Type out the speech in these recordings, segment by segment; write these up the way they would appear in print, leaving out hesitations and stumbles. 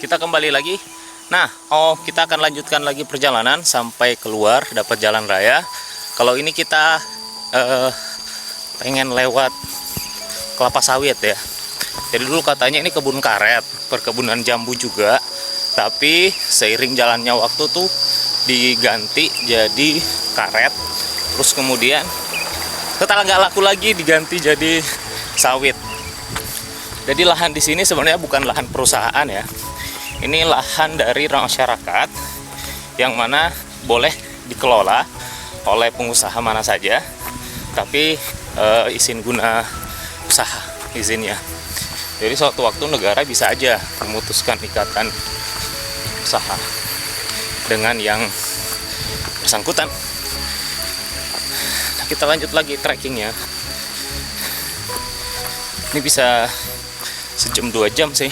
Kita kembali lagi. Nah, kita akan lanjutkan lagi perjalanan sampai keluar dapat jalan raya. Kalau ini kita pengen lewat kelapa sawit ya. Jadi dulu katanya ini kebun karet, perkebunan jambu juga. Tapi seiring jalannya waktu tuh diganti jadi karet. Terus kemudian setelah nggak laku lagi diganti jadi sawit. Jadi lahan di sini sebenarnya bukan lahan perusahaan ya. Ini lahan dari masyarakat yang mana boleh dikelola oleh pengusaha mana saja, tapi izin guna usaha izinnya. Jadi suatu waktu negara bisa aja memutuskan ikatan usaha dengan yang bersangkutan. Nah, kita lanjut lagi trekkingnya. Ini bisa sejam 2 jam sih.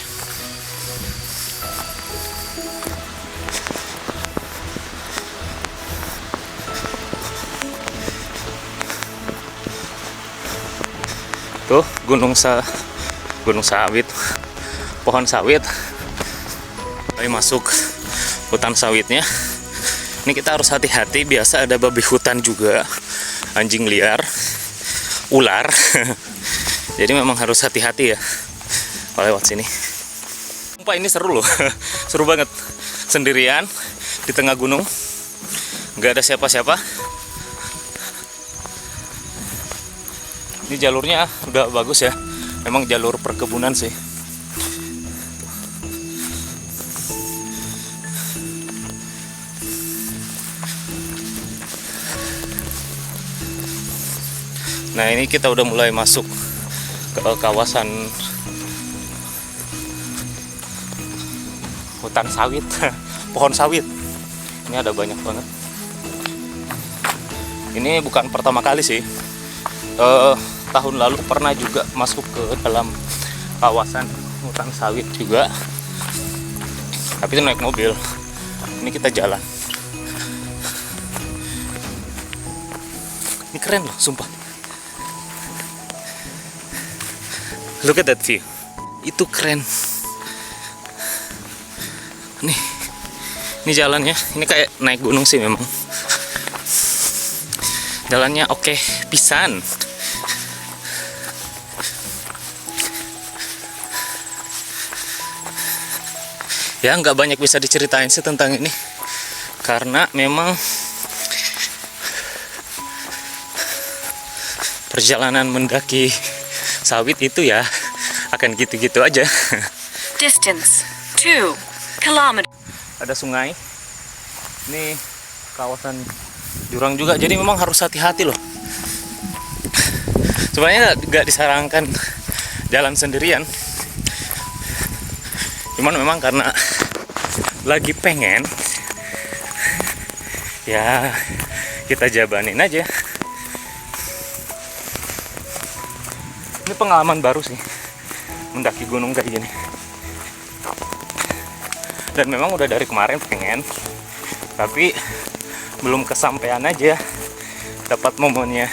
Tuh gunung sawit, pohon sawit. Mulai masuk hutan sawitnya. Ini kita harus hati-hati, biasa ada babi hutan juga, anjing liar, ular. Jadi memang harus hati-hati ya kalau lewat sini. Sumpah ini seru loh. Seru banget. Sendirian di tengah gunung, nggak ada siapa-siapa. Ini jalurnya udah bagus ya. Memang jalur perkebunan sih. Nah, ini kita udah mulai masuk ke kawasan hutan sawit, pohon sawit. Ini ada banyak banget. Ini bukan pertama kali sih. Tahun lalu pernah juga masuk ke dalam kawasan hutan sawit juga. Tapi itu naik mobil. Ini kita jalan. Ini keren loh, sumpah. Look at that view. Itu keren. Ini jalannya. Ini kayak naik gunung sih memang. Jalannya oke pisan. Ya nggak banyak bisa diceritain sih tentang ini. Karena memang perjalanan mendaki sawit itu ya akan gitu-gitu aja. Distance 2 km. Ada sungai. Ini kawasan jurang juga, jadi memang harus hati-hati loh. Sebenarnya nggak disarankan jalan sendirian. Cuman memang karena lagi pengen, ya kita jabanin aja. Ini pengalaman baru sih mendaki gunung kayak gini. Dan memang udah dari kemarin pengen, tapi belum kesampaian aja dapat momennya.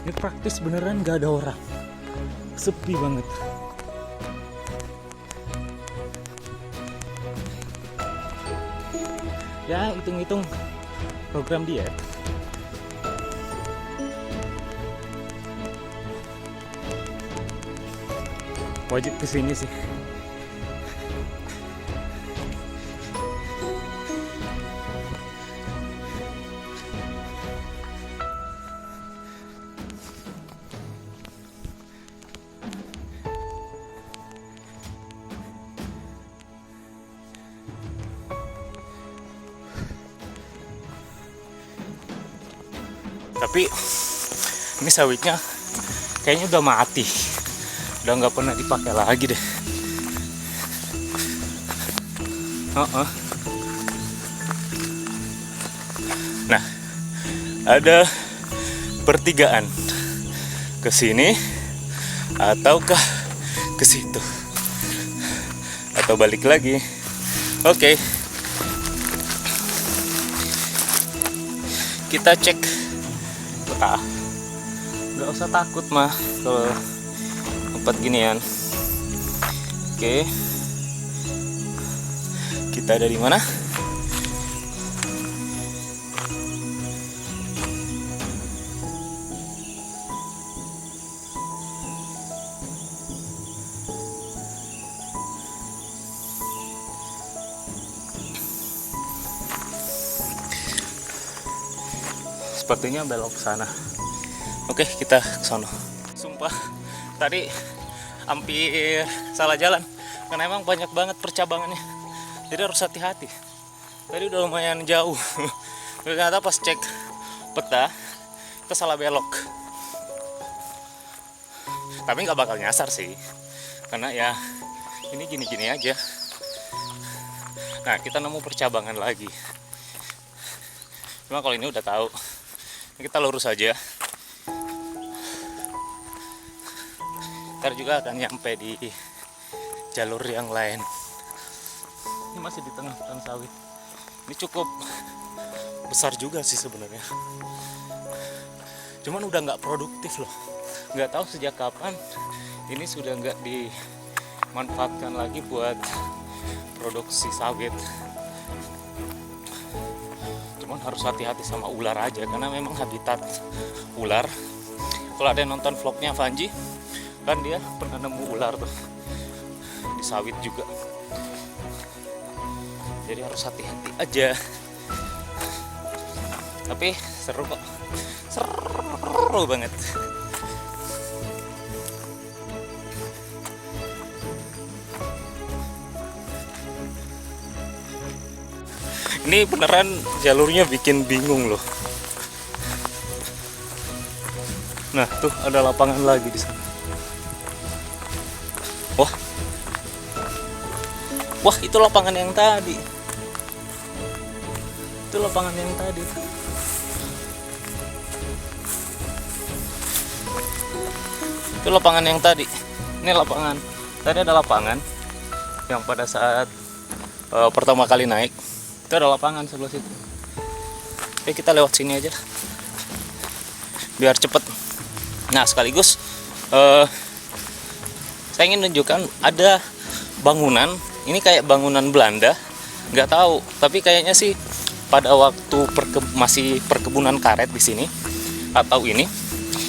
Ini praktis beneran gak ada orang, sepi banget. Ya hitung-hitung program diet. Wajib kesini sih. Tapi ini sawitnya kayaknya udah mati, udah nggak pernah dipakai lagi deh. Nah, ada pertigaan ke sini ataukah ke situ atau balik lagi. Oke. Kita cek peta. Nggak usah takut mah kalau tempat ginian. Oke. Kita ada di mana? Sepertinya belok ke sana. Oke, kita ke sana. Sumpah, tadi hampir salah jalan karena emang banyak banget percabangannya. Jadi harus hati-hati. Tadi udah lumayan jauh. Ternyata pas cek peta, kita salah belok. Tapi nggak bakal nyasar sih, karena ya ini gini-gini aja. Nah, kita nemu percabangan lagi. Cuma kalau ini udah tahu. Kita lurus aja. Ntar juga akan nyampe di jalur yang lain. Ini masih di tengah hutan sawit. Ini cukup besar juga sih sebenarnya. Cuman udah nggak produktif loh. Nggak tahu sejak kapan ini sudah nggak dimanfaatkan lagi buat produksi sawit. Cuman harus hati-hati sama ular aja karena memang habitat ular. Kalau ada yang nonton vlognya Vanji, kan dia pernah nemu ular tuh di sawit juga. Jadi harus hati-hati aja. Tapi seru kok, seru banget. Ini beneran jalurnya bikin bingung loh. Nah, tuh ada lapangan lagi di sana. Wah. Wah, itu lapangan yang tadi. Itu lapangan yang tadi. Itu lapangan yang tadi. Ini lapangan. Tadi ada lapangan yang pada saat pertama kali naik. Itu ada lapangan sebelah situ. Oke, kita lewat sini aja lah. Biar cepet. Nah, sekaligus saya ingin menunjukkan ada bangunan. Ini kayak bangunan Belanda. Nggak tahu, tapi kayaknya sih pada waktu masih perkebunan karet di sini atau ini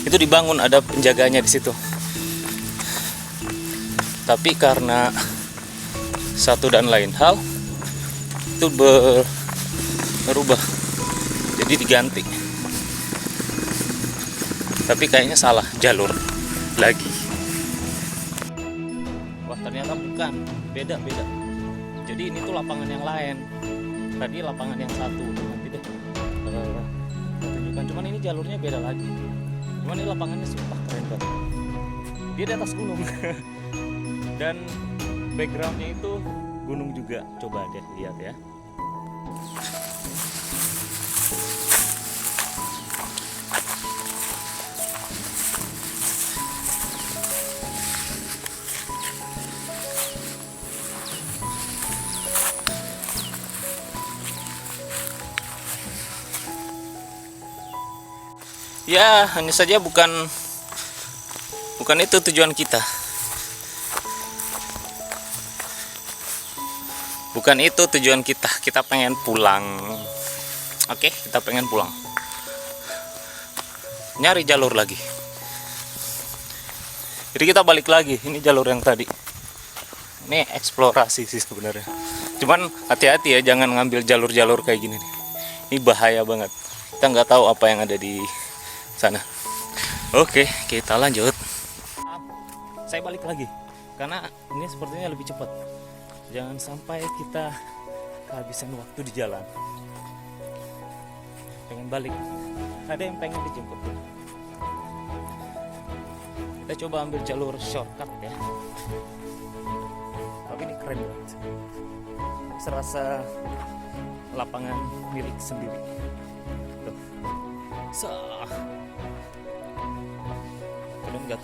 itu dibangun, ada penjaganya di situ. Tapi karena satu dan lain hal itu berubah, jadi diganti. Tapi kayaknya salah jalur lagi. Wah, ternyata bukan, beda. Jadi ini tuh lapangan yang lain. Tadi lapangan yang satu. Nanti deh tunjukkan. Cuman ini jalurnya beda lagi. Cuman ini lapangannya sumpah keren banget. Dia di atas gunung. Dan backgroundnya itu gunung juga. Coba deh lihat ya. Ya, hanya saja bukan itu tujuan kita. Bukan itu tujuan kita. Kita pengen pulang. Oke, kita pengen pulang. Nyari jalur lagi. Jadi kita balik lagi. Ini jalur yang tadi. Ini eksplorasi sih sebenarnya. Cuman hati-hati ya, jangan ngambil jalur-jalur kayak gini nih. Ini bahaya banget. Kita nggak tahu apa yang ada di sana. Oke, kita lanjut. Saya balik lagi karena ini sepertinya lebih cepat. Jangan sampai kita kehabisan waktu di jalan. Pengen balik. Ada yang pengen dijemput. Kita coba ambil jalur shortcut ya. Tapi ini keren banget. Serasa lapangan milik sendiri. Tuh. Udah enggak?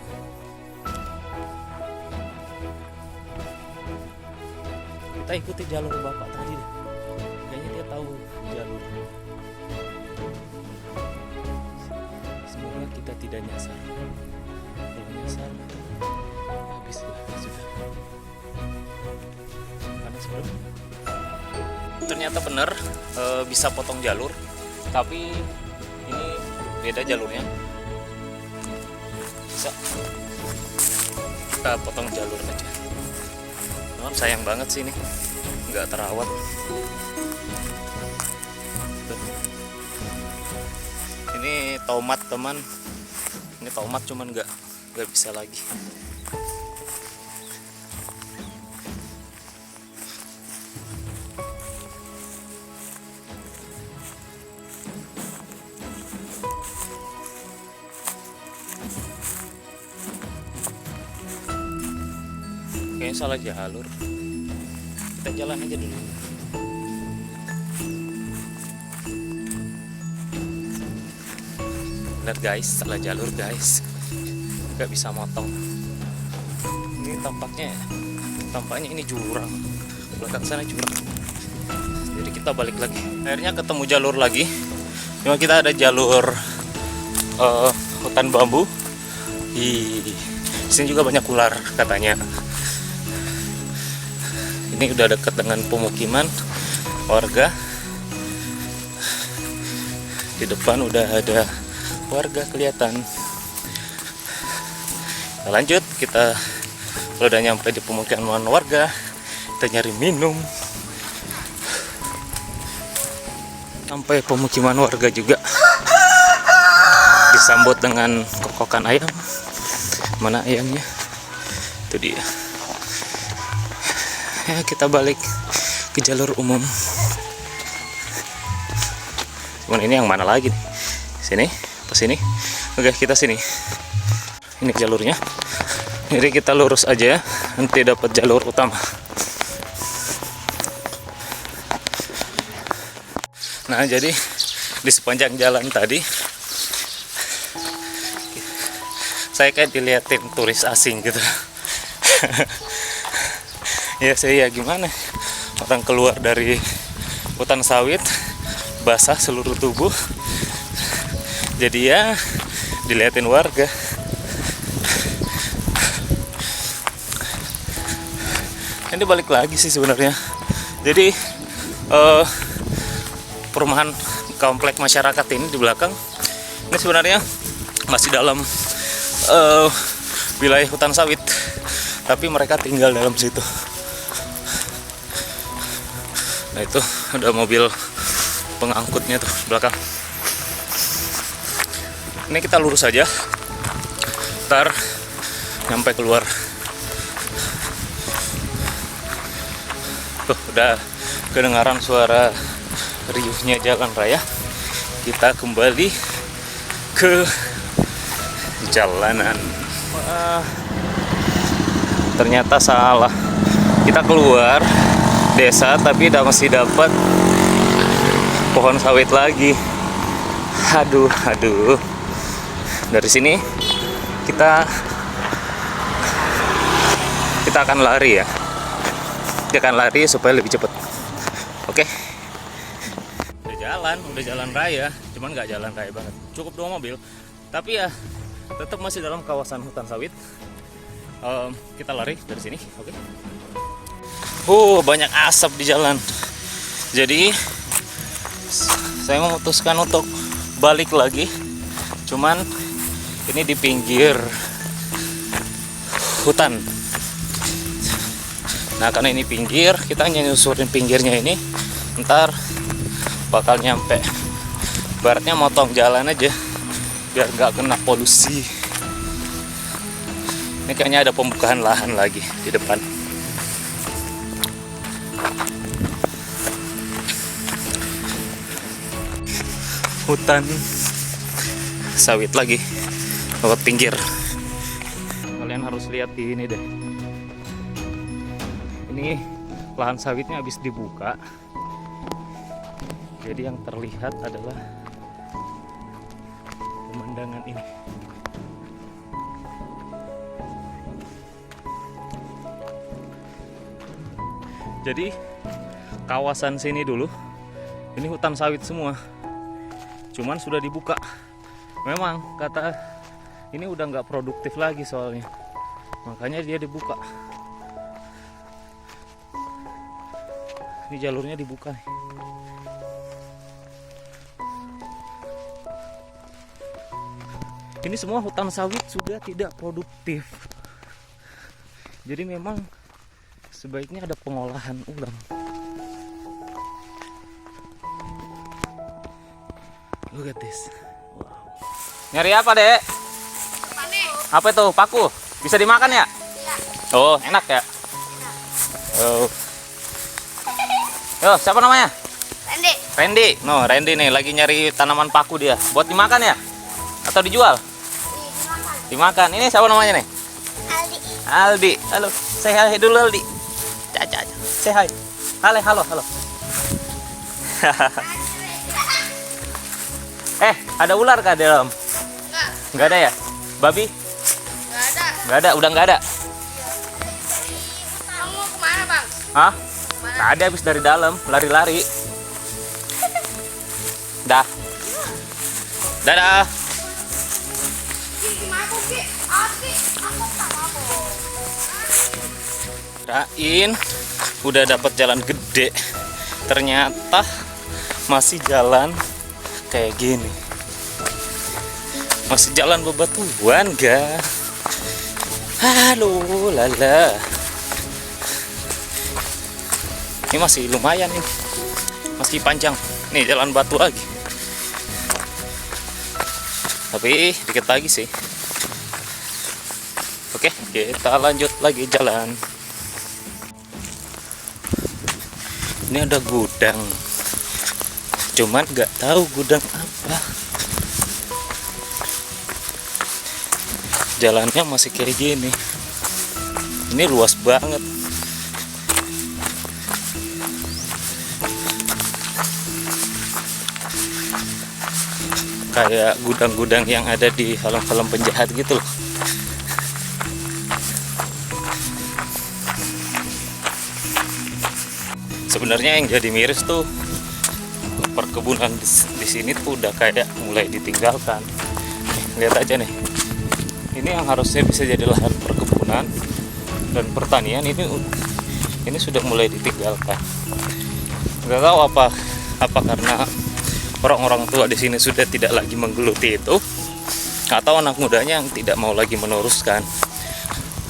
Kita ikuti jalur bapak tadi deh. Kayaknya dia tahu jalur. Semoga kita tidak nyasar. Kalau nyasar, habis lah sudah. Panas bro. Ternyata benar bisa potong jalur, tapi ini beda jalurnya. Bisa kita potong jalur aja. Memang sayang banget sih ini, nggak terawat. Tuh. Ini tomat teman, ini tomat cuman nggak bisa lagi. Kayaknya salah jalur. Kita jalan aja dulu. Lihat guys, salah jalur guys. Gak bisa motong. Ini tampaknya ini jurang. Belakang sana jurang. Jadi kita balik lagi. Akhirnya ketemu jalur lagi. Cuma kita ada jalur hutan bambu. Di sini juga banyak ular katanya. Ini udah dekat dengan pemukiman warga. Di depan udah ada warga kelihatan. Kita lanjut, kita kalau udah nyampe di pemukiman warga, kita nyari minum. Sampai pemukiman warga juga disambut dengan kokokan ayam. Mana ayamnya? Itu dia. Ya, kita balik ke jalur umum. Cuman ini yang mana lagi nih? Sini, ke sini. Oke, kita sini. Ini jalurnya. Jadi kita lurus aja, nanti dapat jalur utama. Nah, jadi di sepanjang jalan tadi saya kayak diliatin turis asing gitu. Ya saya gimana, orang keluar dari hutan sawit basah seluruh tubuh, jadi ya diliatin warga. Ini balik lagi sih sebenarnya. Jadi perumahan komplek masyarakat ini di belakang ini sebenarnya masih dalam wilayah hutan sawit, tapi mereka tinggal dalam situ. Nah itu ada mobil pengangkutnya tuh belakang. Ini kita lurus aja, ntar nyampe keluar. Tuh udah kedengaran suara riuhnya jalan raya. Kita kembali ke jalanan. Wah, ternyata salah. Kita keluar desa tapi masih dapat pohon sawit lagi. Aduh. Dari sini kita akan lari ya. Kita akan lari supaya lebih cepat. Oke. Udah jalan raya, cuman nggak jalan raya banget. Cukup 2 mobil. Tapi ya tetap masih dalam kawasan hutan sawit. Kita lari dari sini, oke? Banyak asap di jalan. Jadi saya memutuskan untuk balik lagi. Cuman ini di pinggir hutan. Nah karena ini pinggir, kita nyusurin pinggirnya ini. Ntar bakal nyampe. Baratnya motong jalan aja biar nggak kena polusi. Ini kayaknya ada pembukaan lahan lagi di depan. Hutan sawit lagi lewat pinggir. Kalian harus lihat di ini deh. Ini lahan sawitnya habis dibuka. Jadi yang terlihat adalah pemandangan ini. Jadi kawasan sini dulu ini hutan sawit semua, cuman sudah dibuka. Memang kata ini udah nggak produktif lagi soalnya, makanya dia dibuka. Ini jalurnya dibuka nih. Ini semua hutan sawit sudah tidak produktif. Jadi memang sebaiknya ada pengolahan ulang. Look at this. Wow. Nyari apa, Dek? Apa itu? Paku? Bisa dimakan ya? Oh, enak ya? Oh. Yo, siapa namanya? Randy. Randy. No, Randy nih lagi nyari tanaman paku dia. Buat dimakan ya? Atau dijual? Dimakan. Ini siapa namanya nih? Aldi. Aldi. Halo. Say hi dulu Aldi. Caca. Say hi. Halo. Ada ular kah di dalam? Enggak. Enggak ada ya? Babi? Enggak ada. Enggak ada, udah enggak ada. Kamu mau kemana, Bang? Hah? Tadi habis dari dalam, lari-lari. Dah. Dadah. Kirain udah dapat jalan gede, ternyata masih jalan kayak gini, masih jalan bebatuan ga. Halo lala, ini masih lumayan nih, masih panjang nih jalan batu lagi, tapi dikit lagi sih. Oke, kita lanjut lagi jalan. Ini ada gudang, cuman nggak tahu gudang apa. Jalannya masih kayak gini. Ini luas banget. Kayak gudang-gudang yang ada di film-film penjahat gitu loh. Sebenarnya yang jadi miris tuh perkebunan di sini tuh udah kayak mulai ditinggalkan. Lihat aja nih, ini yang harusnya bisa jadi lahan perkebunan dan pertanian ini sudah mulai ditinggalkan. Nggak tahu apa karena orang-orang tua di sini sudah tidak lagi menggeluti itu, atau anak mudanya yang tidak mau lagi meneruskan.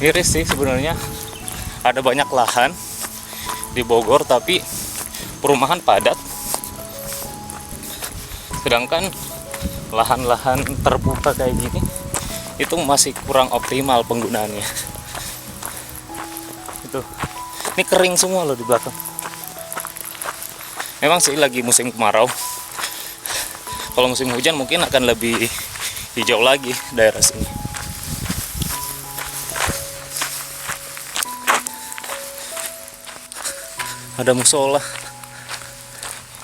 Miris sih sebenarnya, ada banyak lahan di Bogor tapi perumahan padat, sedangkan lahan-lahan terbuka kayak gini itu masih kurang optimal penggunaannya. Itu ini kering semua loh di belakang. Memang sih lagi musim kemarau, kalau musim hujan mungkin akan lebih hijau lagi daerah sini. Ada musola.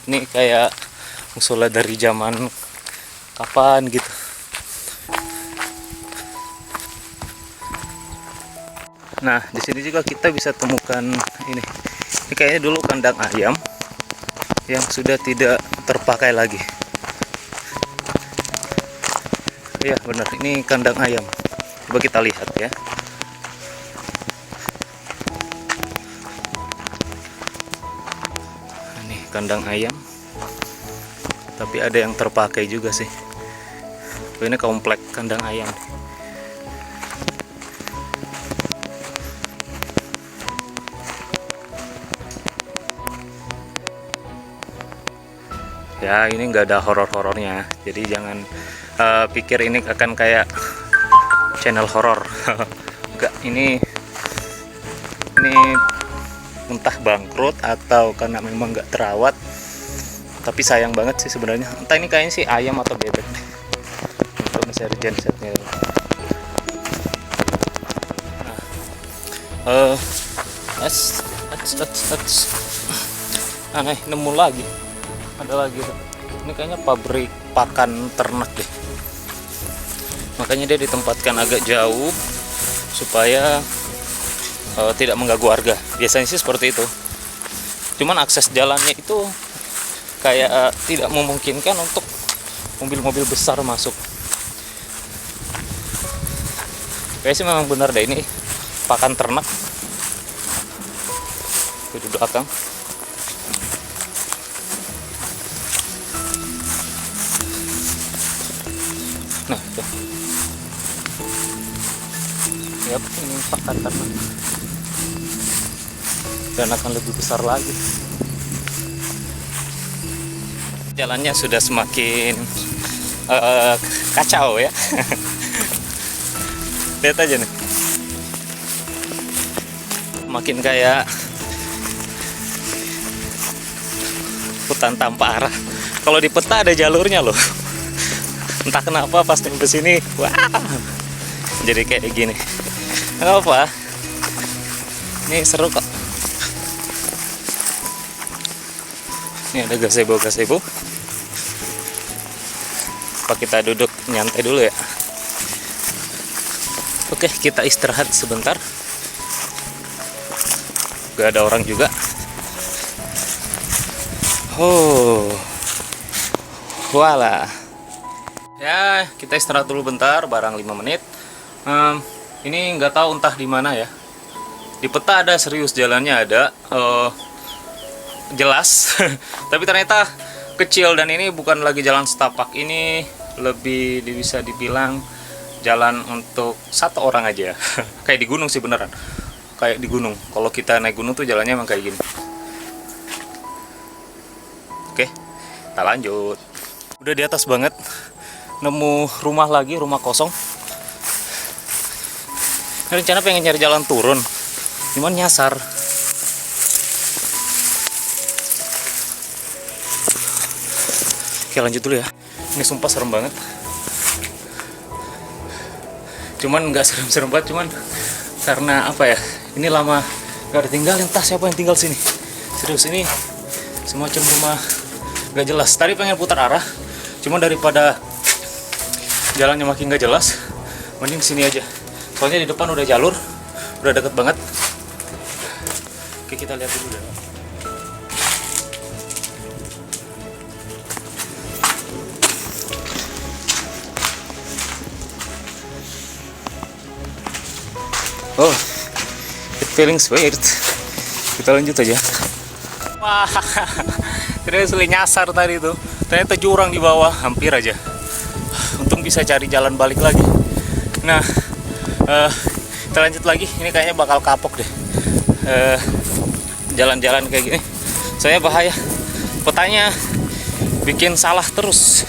Ini kayak musola dari zaman kapan gitu. Nah, di sini juga kita bisa temukan ini. Ini kayaknya dulu kandang ayam yang sudah tidak terpakai lagi. Iya, benar. Ini kandang ayam. Coba kita lihat ya. Kandang ayam, tapi ada yang terpakai juga sih. Ini komplek kandang ayam. Ya, ini nggak ada horor-horornya, jadi jangan pikir ini akan kayak channel horor. Enggak, ini entah bangkrut atau karena memang nggak terawat, tapi sayang banget sih sebenarnya. Entah ini kayaknya sih ayam atau bebek deh. Untuk mencari gensetnya. Aneh, nemu lagi. Ada lagi. Ini kayaknya pabrik pakan ternak deh. Makanya dia ditempatkan agak jauh supaya tidak mengganggu warga. Biasanya sih seperti itu. Cuman akses jalannya itu kayak tidak memungkinkan untuk mobil-mobil besar masuk. Kayaknya sih memang benar deh, ini pakan ternak. Di belakang. Nah, tuh. Yap, ini pakan ternak. Dan akan lebih besar lagi. Jalannya sudah semakin kacau ya. Lihat aja nih. Makin kayak hutan tanpa arah. Kalau di peta ada jalurnya loh. Entah kenapa pas nyampe sini, wah, jadi kayak gini. Nggak apa, ini seru kok. Ini ada gazebo. Apa kita duduk nyantai dulu ya? Oke, kita istirahat sebentar. Gak ada orang juga. Oh, voila. Ya, kita istirahat dulu bentar, barang 5 menit. Ini nggak tahu entah di mana ya. Di peta ada, serius jalannya ada, jelas. Tapi ternyata kecil, dan ini bukan lagi jalan setapak, ini lebih bisa dibilang jalan untuk satu orang aja. Kayak di gunung sih beneran. Kayak di gunung. Kalau kita naik gunung tuh jalannya emang kayak gini. Oke, kita lanjut. Udah di atas banget. Nemu rumah lagi, rumah kosong. Rencana pengen nyari jalan turun, cuman nyasar. Oke, lanjut dulu ya. Ini sumpah serem banget. Cuman nggak serem-serem banget, cuman karena apa ya? Ini lama nggak ditinggalin, entah siapa yang tinggal sini. Serius, ini semacam rumah nggak jelas. Tadi pengen putar arah, cuman daripada jalannya makin nggak jelas, mending sini aja. Soalnya di depan udah jalur, udah deket banget. Oke, kita lihat dulu deh. Oh, it feelings weird. Kita lanjut aja. Wah, terus nyasar tadi tuh. Ternyata jurang di bawah, hampir aja. Untung bisa cari jalan balik lagi. Nah, kita lanjut lagi. Ini kayaknya bakal kapok deh. Jalan-jalan kayak gini. Soalnya bahaya. Petanya bikin salah terus.